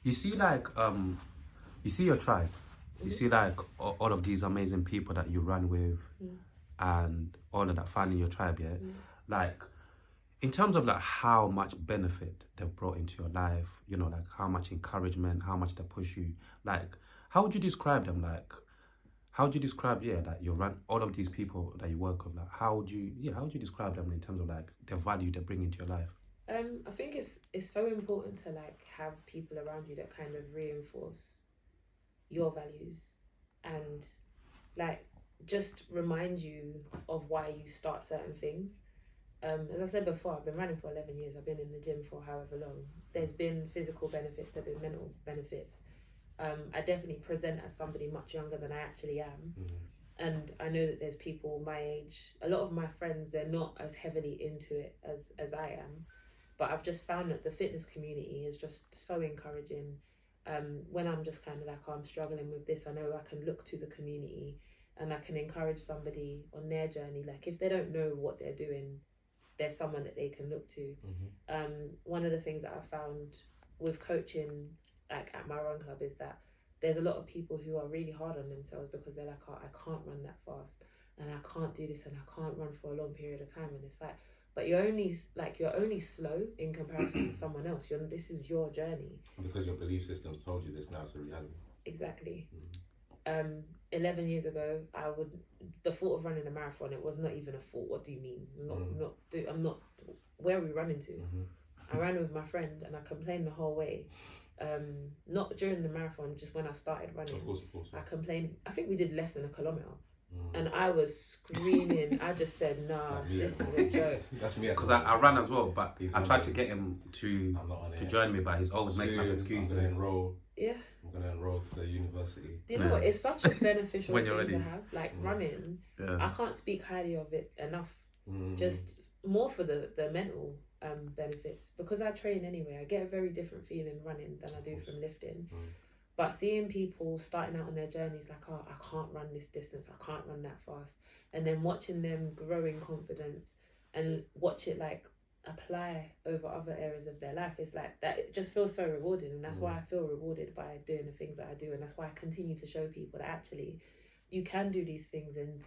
You see, like, you see your tribe. You see, like, all of these amazing people that you run with, and all of that finding your tribe. Yeah, like, in terms of like how much benefit they've brought into your life, you know, like how much encouragement, how much they push you. Like, how would you describe them? Like, how would you describe, yeah, like you run all of these people that you work with? Like, how would you describe them in terms of like the value they bring into your life? I think it's so important to like have people around you that kind of reinforce your values and like just remind you of why you start certain things. As I said before, I've been running for 11 years. I've been in the gym for however long. There's been physical benefits, there've been mental benefits. I definitely present as somebody much younger than I actually am. And I know that there's people my age, a lot of my friends, they're not as heavily into it as I am. But I've just found that the fitness community is just so encouraging. When I'm just kind of like, oh, I'm struggling with this, I know I can look to the community and I can encourage somebody on their journey. Like if they don't know what they're doing, there's someone that they can look to. One of the things that I found with coaching, like at my run club, is that there's a lot of people who are really hard on themselves because they're like, oh, I can't run that fast and I can't do this and I can't run for a long period of time. And it's like, but you're only slow in comparison to someone else. This is your journey. Because your belief system's told you this, now it's a reality. Exactly. 11 years ago, the thought of running a marathon, it was not even a thought. What do you mean? I'm not. Where are we running to? I ran with my friend and I complained the whole way. Not during the marathon, just when I started running. Of course. I complained. I think we did less than a kilometer. And I was screaming. I just said, "Nah, this is a joke." That's me. Because I ran as well, but I tried to get him to join me, but he's always making up excuses. I'm gonna enroll. Yeah. I'm gonna enroll to the university. Do you know what? It's such a beneficial when thing you're ready. to have. Like running, I can't speak highly of it enough. Just more for the mental benefits, because I train anyway. I get a very different feeling running than I do from lifting. But seeing people starting out on their journeys like, oh, I can't run this distance, I can't run that fast, and then watching them grow in confidence and watch it like apply over other areas of their life, it's like that. It just feels so rewarding, and that's why I feel rewarded by doing the things that I do, and that's why I continue to show people that actually you can do these things, and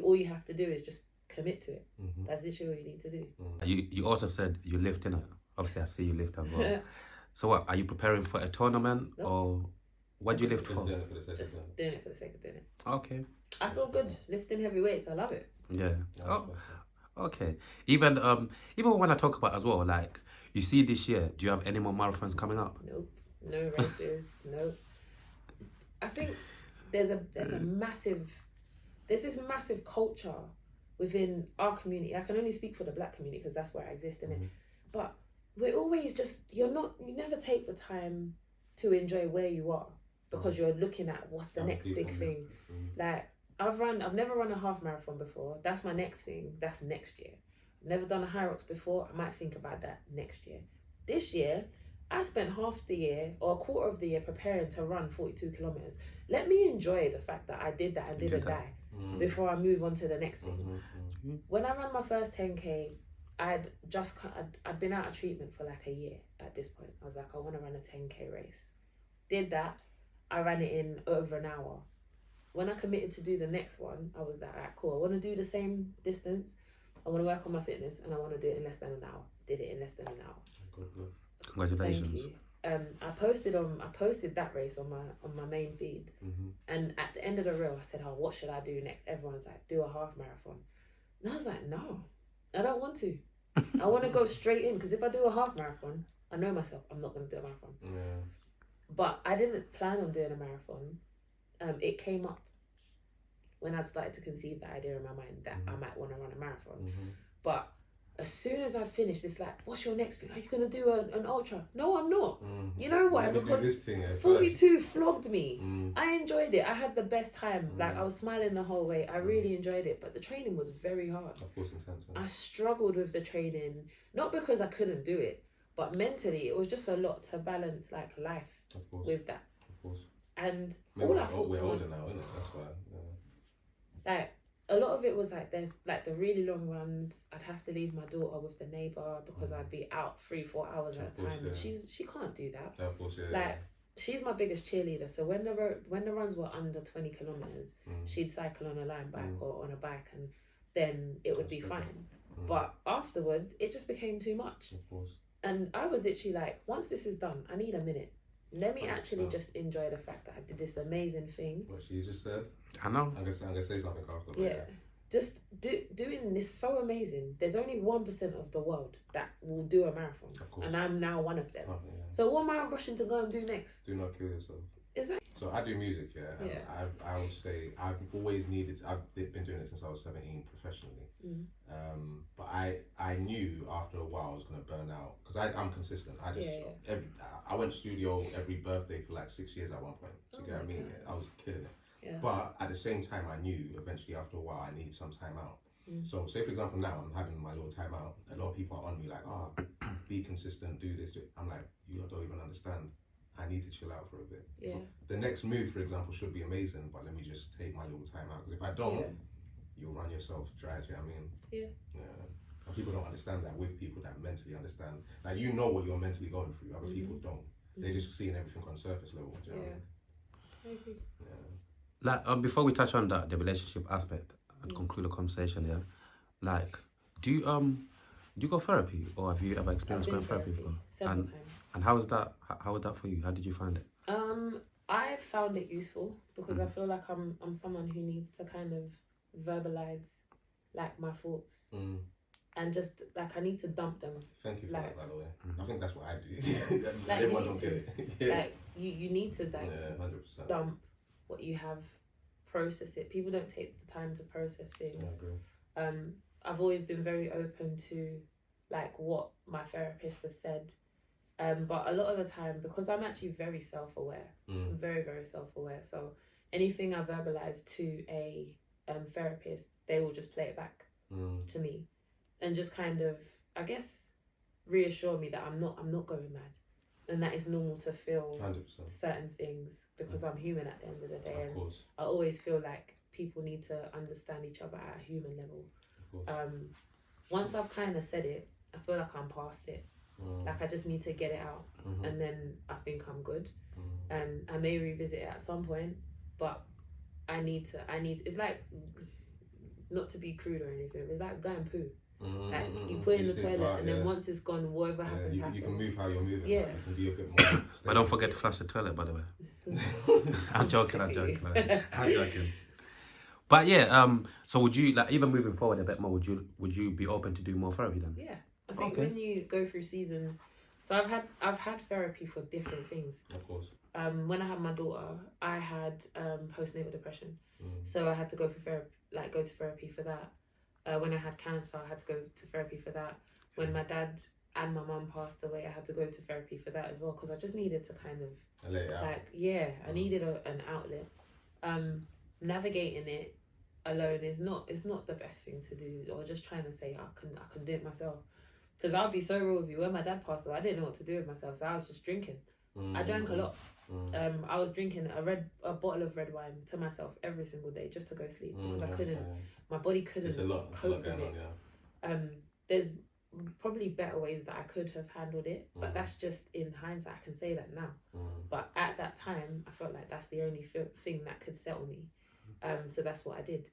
all you have to do is just commit to it. That's literally all you need to do. You also said you lift, innit? Obviously I see you lift as well. So what, are you preparing for a tournament? Nope. Or what do you lift for? Just doing it for the sake of doing it. Okay. I feel good lifting heavy weights. I love it. Yeah. Oh, okay. Even when I talk about as well, like you see this year, do you have any more marathons coming up? Nope. No races. Nope. I think there's this massive culture within our community. I can only speak for the Black community because that's where I exist in it. But we're always just, you never take the time to enjoy where you are because you're looking at what's the next big thing. Like I've never run a half marathon before. That's my next thing. That's next year. I've never done a high rocks before. I might think about that next year. This year, I spent half the year or a quarter of the year preparing to run 42 kilometers. Let me enjoy the fact that I did that and didn't die before I move on to the next thing. When I ran my first 10K, I'd been out of treatment for like a year at this point. I was like, I want to run a 10K race. Did that. I ran it in over an hour. When I committed to do the next one, I was like, all right, cool. I want to do the same distance. I want to work on my fitness and I want to do it in less than an hour. Did it in less than an hour. Good. Congratulations. Thank you. I posted that race on my main feed. And at the end of the reel, I said, oh, what should I do next? Everyone's like, do a half marathon. And I was like, no, I don't want to. I want to go straight in, because if I do a half marathon, I know myself, I'm not going to do a marathon. But I didn't plan on doing a marathon. It came up when I'd started to conceive that idea in my mind that I might want to run a marathon. But as soon as I'd finished, it's like, what's your next thing? Are you going to do an ultra? No, I'm not. You know why? Because 42 flogged me. I enjoyed it. I had the best time. Like, I was smiling the whole way. I really enjoyed it. But the training was very hard. Of course, intense. I struggled with the training. Not because I couldn't do it, but mentally, it was just a lot to balance, like, life with that. Of course. And maybe all I thought we're was... older now, isn't it? That's why. Like, a lot of it was like there's like the really long runs. I'd have to leave my daughter with the neighbour because I'd be out 3-4 hours at a time. And she can't do that. Yeah, of course, Like she's my biggest cheerleader. So when the runs were under 20 kilometers, she'd cycle on a line bike or on a bike, and then it would be fine. But afterwards, it just became too much. Of course. And I was literally like, once this is done, I need a minute. Let me 100%. actually just enjoy the fact that I did this amazing thing. What she just said. I know. I'm gonna say something after. But Yeah. Just doing this so amazing. There's only 1% of the world that will do a marathon. Of course. And I'm now one of them. Oh, yeah. So what am I rushing to go and do next? Do not kill yourself. Exactly. So I do music, and I would say I've always needed. I've been doing it since I was 17 professionally. But I knew after a while I was gonna burn out because I'm consistent. I just I went to studio every birthday for like 6 years at one point. So you get what I mean? I was killing it. Yeah. But at the same time, I knew eventually after a while I needed some time out. So say for example now I'm having my little time out. A lot of people are on me like, be consistent, do this. I'm like, you don't even understand. I need to chill out for a bit. Yeah. The next move, for example, should be amazing, but let me just take my little time out. Because if I don't, you'll run yourself dry. Do you know what I mean? Yeah. And people don't understand that with people that mentally understand. Like, you know what you're mentally going through. Other people don't. They're just seeing everything on surface level. Do you know what I mean? I agree. Yeah. Like, before we touch on that, the relationship aspect and conclude the conversation, like, do you go therapy, or have you ever experienced going therapy before? Several times. And how was that? How was that for you? How did you find it? I found it useful because I feel like I'm someone who needs to kind of verbalize like my thoughts and just like I need to dump them. Thank you for that, by the way. I think that's what I do. Like, everyone don't get it. Like you need to like 100%. dump what you have, process it. People don't take the time to process things. I agree. I've always been very open to like what my therapists have said. But a lot of the time, because I'm actually very self-aware, I'm very, very self-aware. So anything I verbalize to a therapist, they will just play it back to me and just kind of, I guess, reassure me that I'm not going mad and that it's normal to feel 100%. certain things because I'm human at the end of the day. Of course. I always feel like people need to understand each other at a human level. Of course. Once I've kind of said it, I feel like I'm past it. Like I just need to get it out, and then I think I'm good. I may revisit it at some point, but I need. It's like, not to be crude or anything. It's like going poo. Like you put it in the toilet, and then once it's gone, whatever happens, you happens. can move how you're moving. Yeah. You can be a bit more. But don't forget to flush the toilet, by the way. I'm joking. I'm joking. But yeah, so would you, like, even moving forward a bit more, would you be open to do more therapy then? Yeah, I think when you go through seasons, so I've had therapy for different things. Of course. When I had my daughter, I had postnatal depression, so I had to go to therapy for that. When I had cancer, I had to go to therapy for that. When my dad and my mum passed away, I had to go to therapy for that as well because I just needed to kind of Let it out. I needed an outlet. Navigating it alone is not the best thing to do, or just trying to say I can do it myself, because I'll be so real with you. When my dad passed away, I didn't know what to do with myself, so I was just drinking. I drank a lot. I was drinking a bottle of red wine to myself every single day just to go sleep because I couldn't. My body couldn't cope with it. There's probably better ways that I could have handled it, but that's just in hindsight. I can say that now, but at that time I felt like that's the only thing that could settle me. So that's what I did.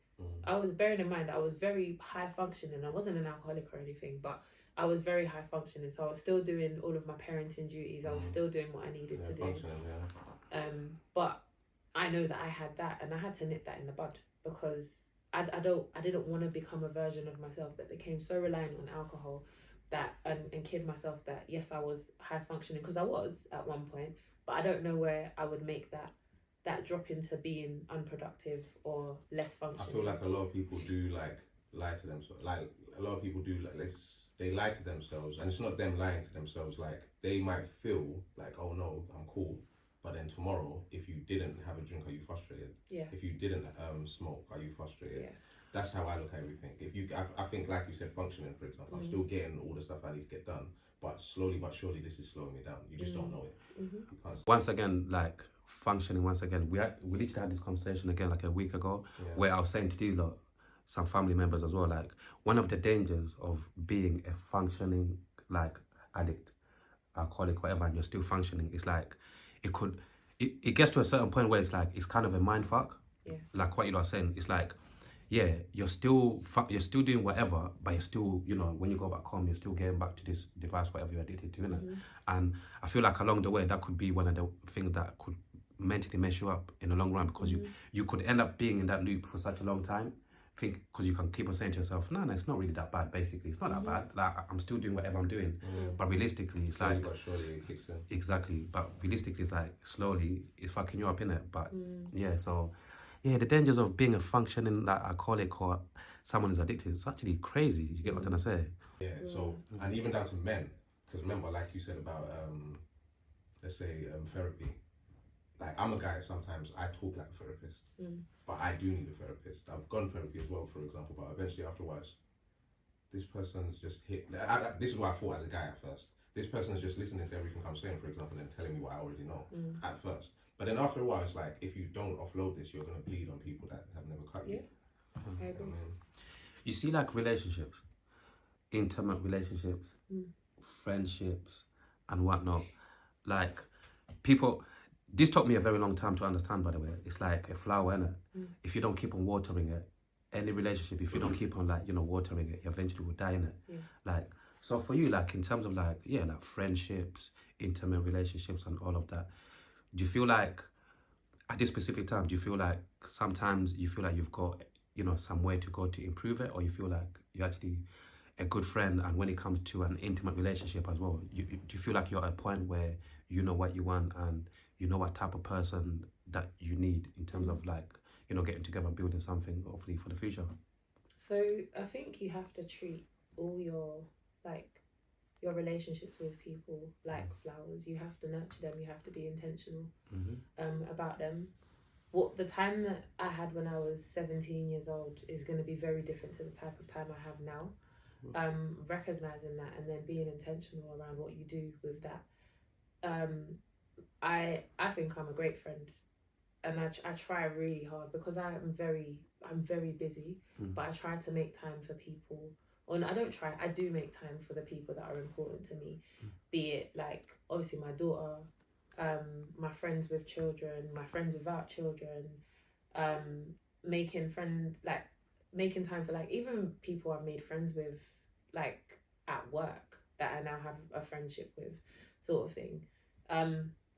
I was, bearing in mind, I was very high functioning. I wasn't an alcoholic or anything, but I was very high functioning. So I was still doing all of my parenting duties. I was still doing what I needed to do. But I know that I had that, and I had to nip that in the bud because I didn't want to become a version of myself that became so reliant on alcohol that and kid myself that yes, I was high functioning, because I was at one point, but I don't know where I would make that drop into being unproductive or less functioning. I feel like a lot of people do lie to themselves. Like a lot of people do they lie to themselves, and it's not them lying to themselves. Like they might feel like, oh no, I'm cool, but then tomorrow, if you didn't have a drink, are you frustrated? Yeah. If you didn't smoke, are you frustrated? Yeah. That's how I look at everything. If you, I think like you said, functioning, for example, I'm still getting all the stuff I need to get done, but slowly but surely this is slowing me down. You just don't know it. You can't. Once again, like functioning. Once again, we literally had this conversation again like a week ago, where I was saying to these lot, some family members as well. Like one of the dangers of being a functioning like addict, alcoholic, whatever, and you're still functioning, it's like it gets to a certain point where it's like it's kind of a mind fuck. Yeah. Like what you are saying, it's like, yeah, you're still doing whatever, but you're still, you know, when you go back home, you're still getting back to this device, whatever you're addicted to, innit? And I feel like along the way, that could be one of the things that could mentally mess you up in the long run, because you could end up being in that loop for such a long time. Because you can keep on saying to yourself, no, it's not really that bad. Basically, it's not that bad. Like I'm still doing whatever I'm doing, but realistically, it's Slowly like but surely it kicks in. exactly. But realistically, it's like slowly it's fucking you up, innit? But yeah, so yeah, the dangers of being a functioning like alcoholic or someone who's addicted is actually crazy. You get what I'm trying to say? Yeah. So and even down to men, because remember, like you said about let's say therapy. Like I'm a guy, sometimes I talk like a therapist, but I do need a therapist. I've gone therapy as well, for example, but eventually afterwards, this person's just hit. This is what I thought as a guy at first. This person's just listening to everything I'm saying, for example, and telling me what I already know at first. But then after a while, it's like, if you don't offload this, you're going to bleed on people that have never cut you. I agree. You see, like relationships, intimate relationships, friendships, and whatnot. Like people. This took me a very long time to understand, by the way. It's like a flower, innit? If you don't keep on watering it, any relationship, if you don't keep on, like, you know, watering it, you eventually will die, innit? Yeah. Like, so for you, like, in terms of, like, yeah, like friendships, intimate relationships and all of that, do you feel like, at this specific time, do you feel like sometimes you feel like you've got, you know, some way to go to improve it, or you feel like you're actually a good friend, and when it comes to an intimate relationship as well, do you feel like you're at a point where you know what you want and you know what type of person that you need in terms of, like, you know, getting together and building something hopefully for the future? So I think you have to treat all your relationships with people like flowers. You have to nurture them. You have to be intentional about them. What the time that I had when I was 17 years old is going to be very different to the type of time I have now. Recognizing that and then being intentional around what you do with that. I think I'm a great friend, and I try really hard because I'm very busy, but I try to make time for people. Or no, I do make time for the people that are important to me, be it like obviously my daughter, my friends with children, my friends without children, making time for like even people I've made friends with like at work that I now have a friendship with, sort of thing.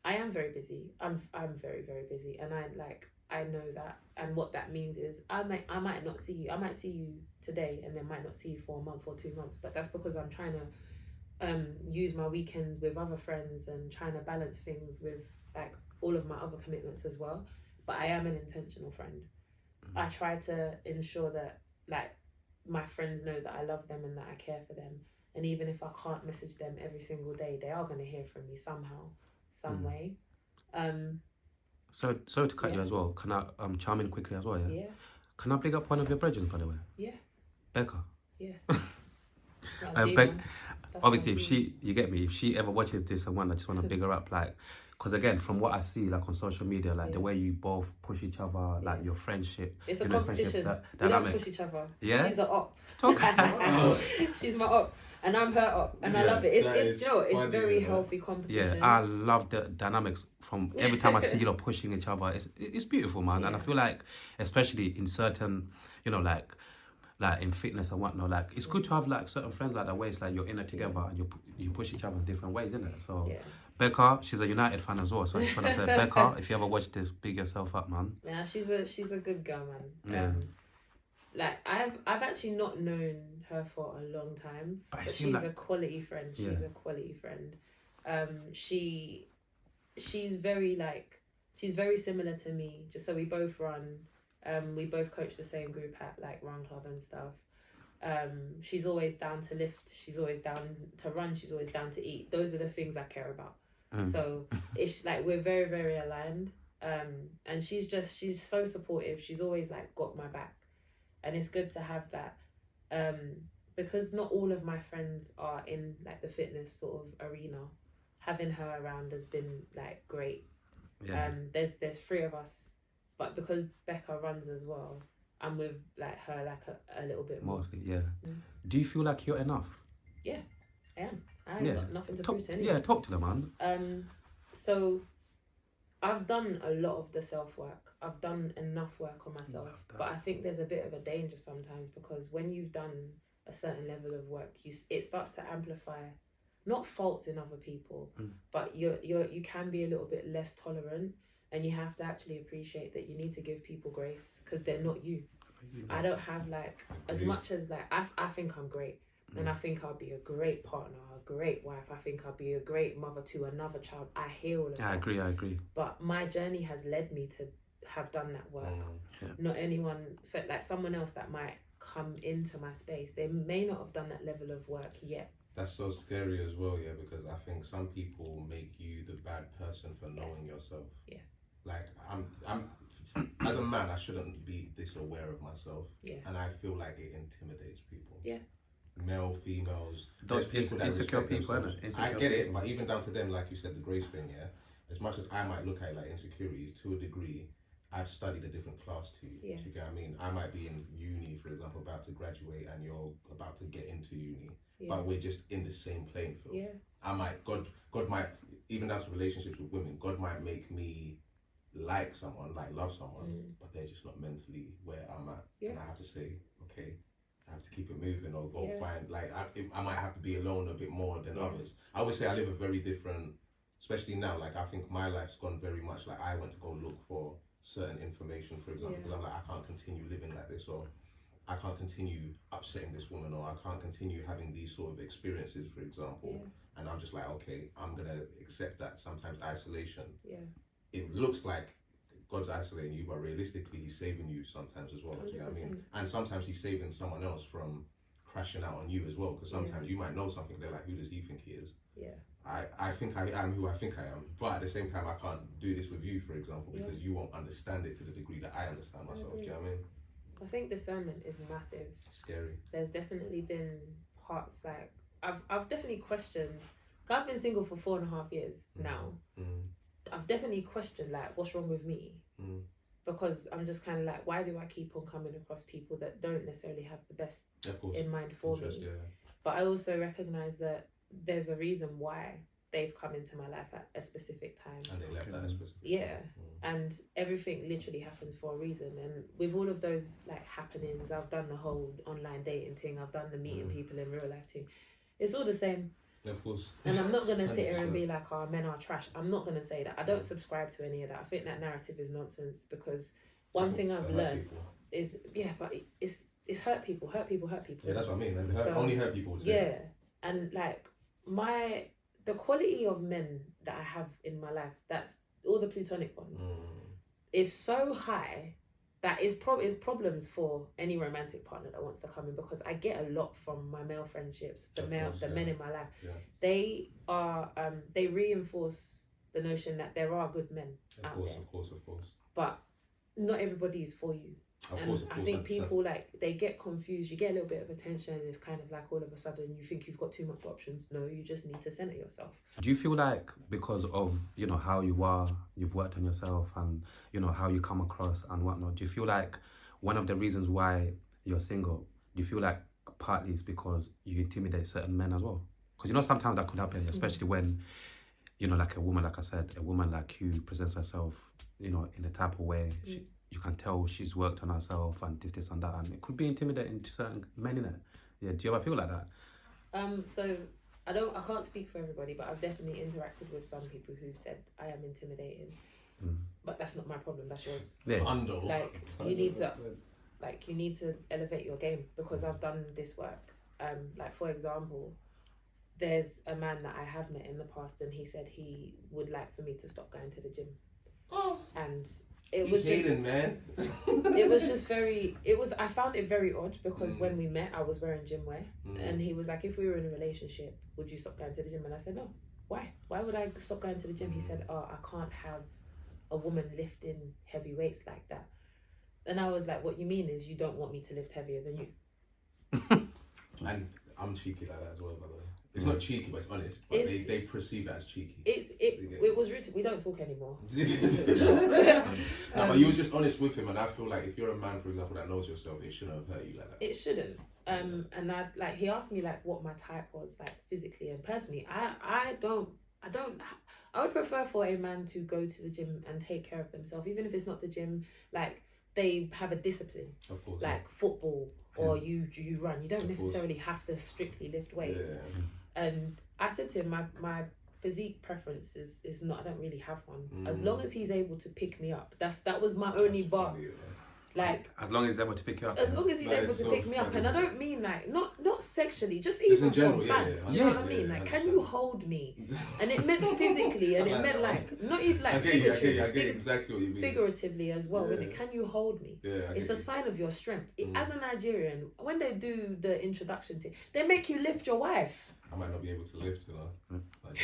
I am very busy. I'm very, very busy, and I know that, and what that means is I might not see you. I might see you today, and then might not see you for a month or 2 months. But that's because I'm trying to use my weekends with other friends and trying to balance things with like all of my other commitments as well. But I am an intentional friend. I try to ensure that like my friends know that I love them and that I care for them. And even if I can't message them every single day, they are going to hear from me somehow, some way. So sorry to cut you as well. Can I chime in quickly as well? Yeah. Can I pick up one of your brethren, by the way? Yeah. Becca. Yeah. Obviously, if she ever watches this and one, I just want to big her up, like, because again, from what I see, like on social media, like the way you both push each other, like your friendship, it's a competition. We don't push each other. Yeah, she's an op. She's my op, and I'm her op, and I love it. It's very healthy competition. Yeah, I love the dynamics from every time I see you pushing each other. It's beautiful, man, and I feel like, especially in certain, you know, like in fitness and whatnot, like it's good to have like certain friends like that, where it's like you're in it together and you push each other in different ways, isn't it? So Becca, she's a United fan as well, so I just want to say, Becca, if you ever watch this, big yourself up, man. Yeah, she's a good girl, man. Yeah. Like I've actually not known her for a long time, but she's a quality friend. She's a quality friend. She's very similar to me. Just so we both run. We both coach the same group at like Run Club and stuff. She's always down to lift. She's always down to run. She's always down to eat. Those are the things I care about. So it's like we're very, very aligned. And she's so supportive. She's always like got my back, and it's good to have that. Because not all of my friends are in like the fitness sort of arena. Having her around has been like great. There's 3 of us. But because Becca runs as well, I'm with like her like a little bit more. Mostly, yeah. Do you feel like you're enough? Yeah, I am. I ain't got nothing to prove to anyone. Yeah, talk to them, man. So I've done a lot of the self-work. I've done enough work on myself. But I think there's a bit of a danger sometimes, because when you've done a certain level of work, it starts to amplify, not faults in other people, but you can be a little bit less tolerant, and you have to actually appreciate that you need to give people grace, because they're not you. I don't have like, as much as like, I think I'm great. And I think I'll be a great partner, a great wife. I think I'll be a great mother to another child. I hear all of that. I agree. But my journey has led me to have done that work. Yeah. Not anyone, so like someone else that might come into my space, they may not have done that level of work yet. That's so scary as well, yeah, because I think some people make you the bad person for knowing yourself. Yes. Like I'm as a man, I shouldn't be this aware of myself. Yeah. And I feel like it intimidates people. Yeah. Male, females, those insecure people, isn't it? I get it, but even down to them, like you said, the grace thing, yeah. As much as I might look at it like insecurities, to a degree, I've studied a different class to you. Yeah. Do you get what I mean? I might be in uni, for example, about to graduate, and you're about to get into uni, but we're just in the same playing field. Yeah. I might, God might, even down to relationships with women, God might make me like someone, like love someone, but they're just not mentally where I'm at, and I have to say, okay, I have to keep it moving, or go find, like, I might have to be alone a bit more than others. I always say I live a very different, especially now, like, I think my life's gone very much like I went to go look for certain information, for example, because I'm like, I can't continue living like this, or I can't continue upsetting this woman, or I can't continue having these sort of experiences, for example. And I'm just like, okay, I'm going to accept that sometimes isolation. It looks like God's isolating you, but realistically, He's saving you sometimes as well. Do you know what I mean? And sometimes He's saving someone else from crashing out on you as well, because sometimes you might know something, they're like, who does he think he is? I think I am who I think I am, but at the same time, I can't do this with you, for example, because you won't understand it to the degree that I understand myself. Do you know what I mean? I think discernment is massive. Scary. There's definitely been parts like I've definitely questioned. I've been single for 4.5 years now. I've definitely questioned like what's wrong with me, because I'm just kind of like, why do I keep on coming across people that don't necessarily have the best in mind for me? But I also recognize that there's a reason why they've come into my life at a specific time. And they left at a specific time. And everything literally happens for a reason. And with all of those like happenings, I've done the whole online dating thing, I've done the meeting people in real life thing. It's all the same. Of course. And I'm not going to sit here and be like, oh, men are trash. I'm not going to say that. I don't subscribe to any of that. I think that narrative is nonsense, because one thing I've learned is, but it's hurt people. Yeah, that's what I mean. And only hurt people would say that. And like the quality of men that I have in my life, that's all the platonic ones, is so high that is problems for any romantic partner that wants to come in, because I get a lot from my male friendships, the men in my life. They are they reinforce the notion that there are good men out there. Of course. But not everybody is for you. I think 100%. People like they get confused. You get a little bit of attention, and it's kind of like all of a sudden you think you've got too much options. No, you just need to center yourself. Do you feel like because of how you are, you've worked on yourself, and how you come across and whatnot? Do you feel like one of the reasons why you're single? Do you feel like partly it's because you intimidate certain men as well? Because sometimes that could happen, especially when like a woman, like I said, a woman like you presents herself, in a type of way. You can tell she's worked on herself and this and that, and it could be intimidating to certain men in it. Yeah, do you ever feel like that? So I can't speak for everybody, but I've definitely interacted with some people who've said I am intimidating. But that's not my problem, that's yours. Yeah. Like you need to elevate your game, because I've done this work. Like for example, there's a man that I have met in the past, and he said he would like for me to stop going to the gym. And it was I found it very odd, because when we met I was wearing gym wear, and he was like, if we were in a relationship, would you stop going to the gym? And I said, no. Why would I stop going to the gym? He said, I can't have a woman lifting heavy weights like that. And I was like, what you mean is you don't want me to lift heavier than you? And I'm cheeky like that as well, by the way. It's not cheeky, but it's honest. But they perceive it as cheeky. It was rude. We don't talk anymore. But you were just honest with him, and I feel like if you're a man, for example, that knows yourself, it shouldn't have hurt you like that. It shouldn't. And he asked me like what my type was like physically and personally. I would prefer for a man to go to the gym and take care of themselves, even if it's not the gym. Like they have a discipline, of course, like football or you run. You don't necessarily have to strictly lift weights. Yeah. And I said to him, my physique preference is not. I don't really have one. As long as he's able to pick me up, that was my only bar. Like as long as he's able to pick you up. As long as he's able to pick me up, and I don't mean like not sexually, just even in general, for bands. Do you know what I mean? Like, can you hold me? And it meant physically, and it meant like not even like figuratively. I get exactly what you mean. Figuratively as well. When can you hold me? Yeah, it's a sign of your strength. As a Nigerian, when they do the introduction to, they make you lift your wife. I might not be able to lift, you know. Like,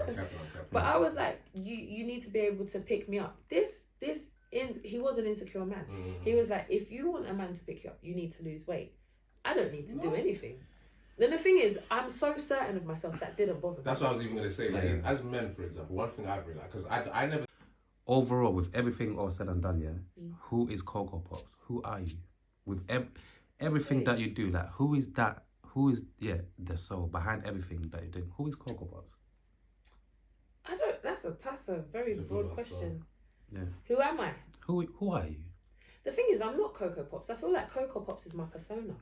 I'm capping. But I was like, you need to be able to pick me up. He was an insecure man. He was like, if you want a man to pick you up, you need to lose weight. I don't need to do anything. Then the thing is, I'm so certain of myself that didn't bother me. That's what I was even going to say. Like, as men, for example, one thing I've realized, because I never... Overall, with everything all said and done, who is Coco Popz? Who are you? With everything that you do, like, who is that? Who is, the soul behind everything that you're doing? Who is Coco Popz? That's a very broad question. Yeah. Who am I? Who are you? The thing is, I'm not Coco Popz. I feel like Coco Popz is my persona.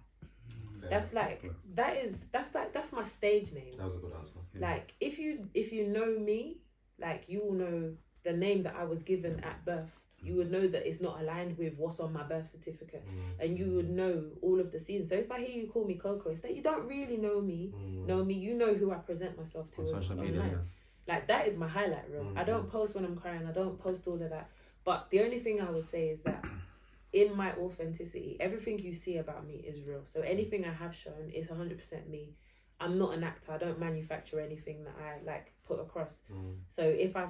That's my stage name. That was a good answer. Yeah. Like if you know me, like you will know the name that I was given at birth. You would know that it's not aligned with what's on my birth certificate, and you would know all of the seasons. So if I hear you call me Coco, it's that you don't really know me. You know who I present myself to on social media. Yeah. Like that is my highlight reel. I don't post when I'm crying. I don't post all of that. But the only thing I would say is that in my authenticity, everything you see about me is real. So anything I have shown is 100% me. I'm not an actor. I don't manufacture anything that I like put across. So if I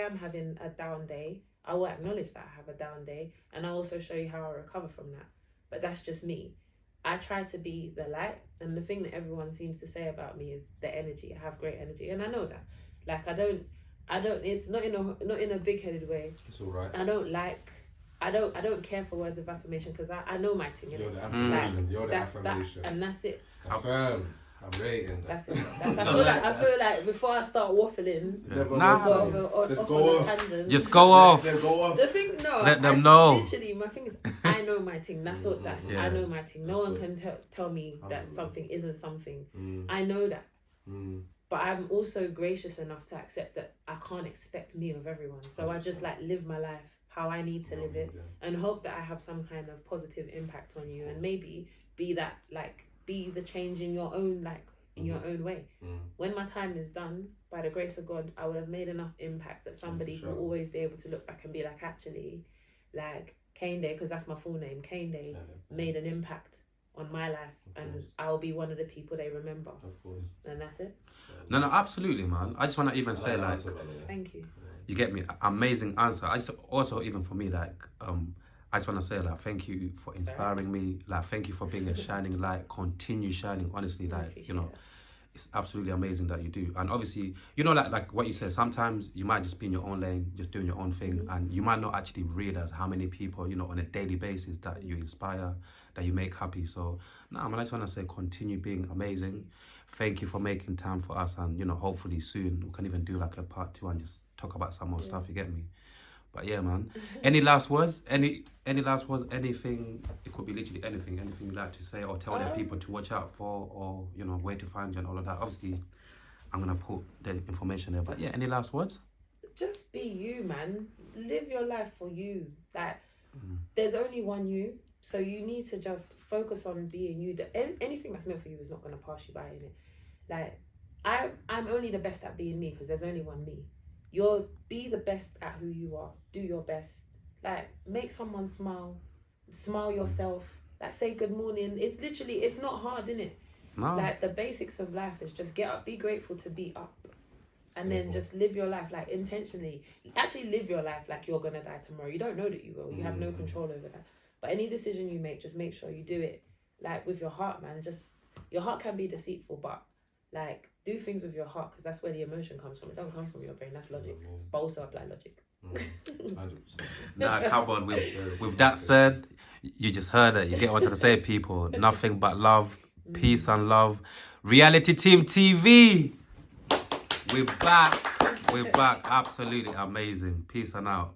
am having a down day, I will acknowledge that I have a down day, and I'll also show you how I recover from that. But that's just me. I try to be the light, and the thing that everyone seems to say about me is the energy. I have great energy, and I know that. Like I don't. It's not in a big-headed way. It's all right. I don't care for words of affirmation because I know my thing. You're the affirmation. You're the affirmation. And that's it. Affirm. I'm rating that. That's it. I feel like before I start waffling, just go off. Tangent, just go off. Let them go off. The thing, let them know. Literally, my thing is, I know my thing. I know my thing. No one can tell me that something isn't something. I know that. But I'm also gracious enough to accept that I can't expect me of everyone. So I just like live my life how I need to live it, and hope that I have some kind of positive impact on you, and maybe be the change in your own your own way. When my time is done, by the grace of God, I would have made enough impact that somebody will always be able to look back and be like, actually, like Kane Day, because that's my full name, Kane Day, made an impact on my life, and I'll be one of the people they remember. Of course. And that's it. No, absolutely, man. I just want to even say thank you. You get me? Amazing answer. I just also, even for me, like, I just want to say, like, thank you for inspiring me. Like, thank you for being a shining light. Continue shining, honestly. Like, you know, it's absolutely amazing that you do. And obviously, you know, like what you said, sometimes you might just be in your own lane, just doing your own thing. And you might not actually realize how many people, you know, on a daily basis that you inspire, that you make happy. So, I just want to say, continue being amazing. Thank you for making time for us. And, you know, hopefully soon we can even do like a part 2 and just talk about some more stuff, you get me? But yeah, man. Any last words? Any last words? Anything? It could be literally anything. Anything you'd like to say, or tell the people to watch out for, or you know where to find you and all of that. Obviously, I'm gonna put the information there. But yeah, any last words? Just be you, man. Live your life for you. Like there's only one you, so you need to just focus on being you. Anything that's meant for you is not gonna pass you by, innit? Like I'm only the best at being me because there's only one me. Be the best at who you are. Do your best. Like, make someone smile. Smile yourself. Like, say good morning. It's not hard, innit? No. Like, the basics of life is just get up, be grateful to be up. And then just live your life, like, intentionally. Actually live your life like you're gonna die tomorrow. You don't know that you will. You have no control over that. But any decision you make, just make sure you do it, like, with your heart, man. Your heart can be deceitful, but Like, do things with your heart, because that's where the emotion comes from. It don't come from your brain. That's logic. But also apply logic. 100%. Nah, come on. With that said, you just heard it. You get what I'm trying to say, people. Nothing but love, peace and love. Reality Team TV. We're back. We're back. Absolutely amazing. Peace and out.